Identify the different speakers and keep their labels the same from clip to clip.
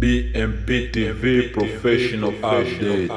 Speaker 1: BMP TV Professional Update.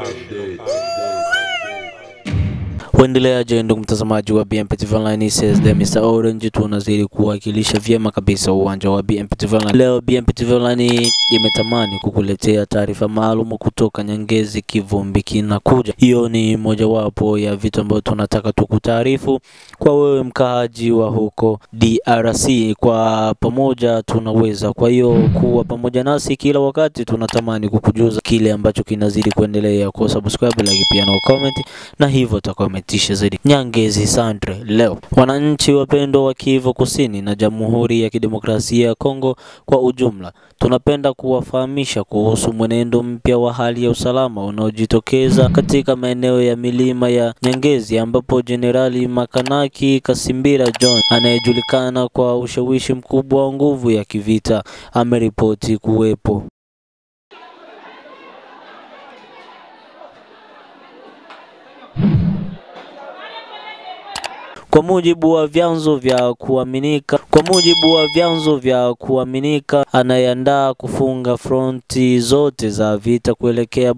Speaker 2: Waendeleaje ndugu mtazamaji wa BMP TV Online, says the Mr. Orange. Tunazidi kuwakilisha vyema kabisa uwanja wa BMP TV Online. Leo BMP TV Online imetamani kukuletea taarifa maalum kutoka Nyangezi. Kivumbi kinakuja. Hiyo ni mojawapo ya vitu ambavyo tunataka tukutaarifu kwa wewe mkaaji wa huko DRC. Kwa pamoja tunaweza, kwa hiyo kuwa pamoja nasi kila wakati. Tunatamani kukujuza kile ambacho kinazidi kuendelea. Kwa subscribe, like pia na comment, na hivyo tutakometisha zaidi. Nyangezi Sandre leo. Wananchi wapendwa wa Kivu Kusini na Jamhuri ya Kidemokrasia ya Kongo kwa ujumla, tunapenda kuwafahamisha kuhusu mwenendo mpya wa hali ya usalama unaojitokeza katika maeneo ya milima ya Nyangezi, ambapo Generali Makanaki Kasimbira John, anayejulikana kwa ushawishi mkubwa wa nguvu ya kivita, ameripoti kuwepo. Kwa mujibu wa vyanzo vya kuaminika, anayeandaa kufunga fronti zote za vita kuelekea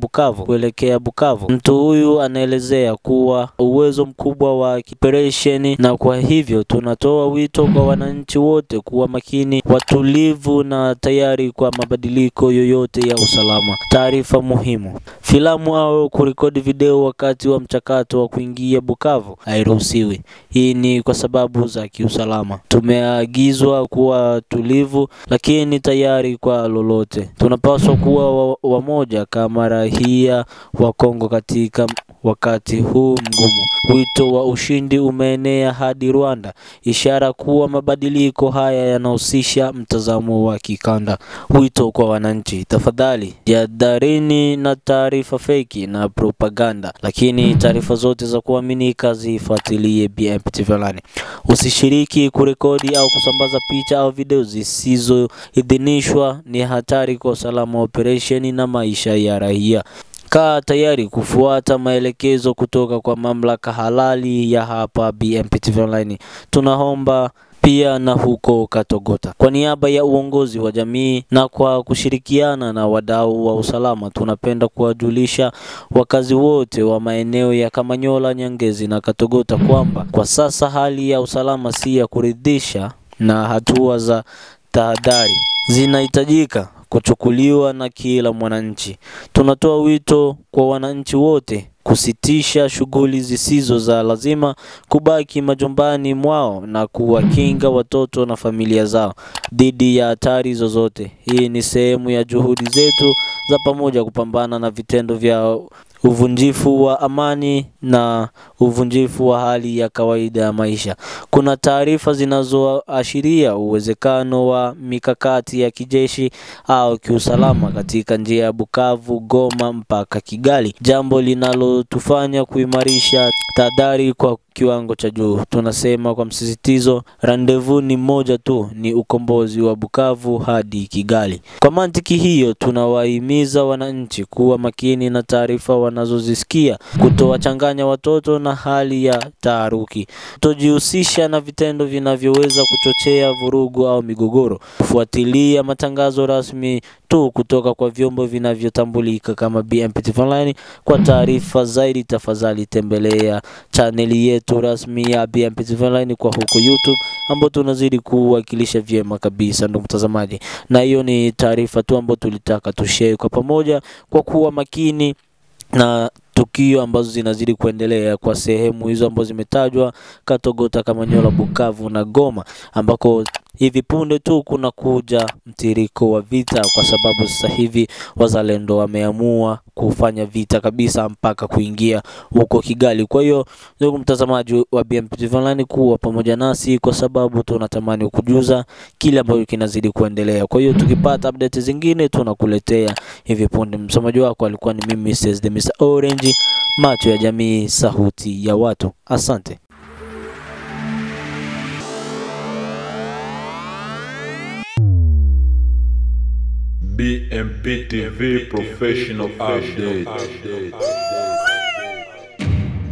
Speaker 2: Bukavu. Mtu huyu anaelezea kuwa uwezo mkubwa wa operesheni, na kwa hivyo tunatoa wito kwa wananchi wote kuwa makini, watulivu na tayari kwa mabadiliko yoyote ya usalama. Taarifa muhimu: filamu au kurekodi video wakati wa mchakato wa kuingia Bukavu hairuhusiwi. Hii ni kwa sababu za kiusalama. Tumeagizwa kuwa tulivu lakini tayari kwa lolote. Tunapaswa kuwa wamoja kama raia wa Kongo katika wakati huu mgumu. Wito wa ushindi umeenea hadi Rwanda, ishara kuwa mabadiliko haya yanahusisha mtazamo wa kikanda. Wito kwa wananchi: tafadhali jihadharini na taarifa feki na propaganda, lakini taarifa zote za kuaminika zifuatilie BMP TV Online. Usishiriki kurekodi au kusambaza picha au video zisizoidhinishwa. Ni hatari kwa usalama wa operesheni na maisha ya raia. Kaa tayari kufuata maelekezo kutoka kwa mamlaka halali ya hapa BMP TV Online. Tunaomba pia na huko Katogota. Kwa niaba ya uongozi wa jamii na kwa kushirikiana na wadau wa usalama, tunapenda kuwajulisha wakazi wote wa maeneo ya Kamanyola, Nyangezi na Katogota kwamba kwa sasa hali ya usalama si ya kuridhisha na hatua za tahadhari zinahitajika kuchukuliwa na kila mwananchi. Tunatoa wito kwa wananchi wote kusitisha shughuli zisizo za lazima, kubaki majumbani mwao na kuwakinga watoto na familia zao dhidi ya hatari zozote. Hii ni sehemu ya juhudi zetu za pamoja kupambana na vitendo vya uvunjifu wa amani na uvunjifu wa hali ya kawaida ya maisha. Kuna taarifa zinazoashiria uwezekano wa mikakati ya kijeshi au kiusalama katika njia ya Bukavu, Goma mpaka Kigali, jambo linalotufanya kuimarisha tahadhari kwa kiwango cha juu. Tunasema kwa msisitizo, rendezvous ni moja tu, ni ukombozi wa Bukavu hadi Kigali. Kwa mantiki hiyo, tunawahimiza wananchi kuwa makini na taarifa wanazozisikia, kutowachanganya watoto na hali ya taharuki, kutojihusisha na vitendo vinavyoweza kuchochea vurugu au migogoro, kufuatilia matangazo rasmi tu kutoka kwa vyombo vinavyotambulika kama BMP TV Online. Kwa taarifa zaidi, tafadhali tembelea chaneli yetu rasmi ya BMP TV Online kwa huko YouTube, ambapo tunazidi kuwakilisha vyema kabisa ndugu mtazamaji. Na hiyo ni taarifa tu ambayo tulitaka tushare kwa pamoja, kwa kuwa makini na tukio ambazo zinazidi kuendelea kwa sehemu hizo ambazo zimetajwa: Katogota, Kamanyola, Bukavu na Goma, ambako hivi punde tu kuna kuja mtiriko wa vita, kwa sababu sasa hivi wazalendo wameamua kufanya vita kabisa mpaka kuingia huko Kigali. Kwa hiyo ndugu mtazamaji wa BMP TV Online, kuwa pamoja nasi kwa sababu tunatamani kujuza kile ambacho kinazidi kuendelea. Kwa hiyo tukipata update zingine tunakuletea hivi punde. Msomaji wako alikuwa ni mimi, says the Mr. Orange, macho ya jamii, sauti ya watu. Asante.
Speaker 1: BMP TV Professional Update.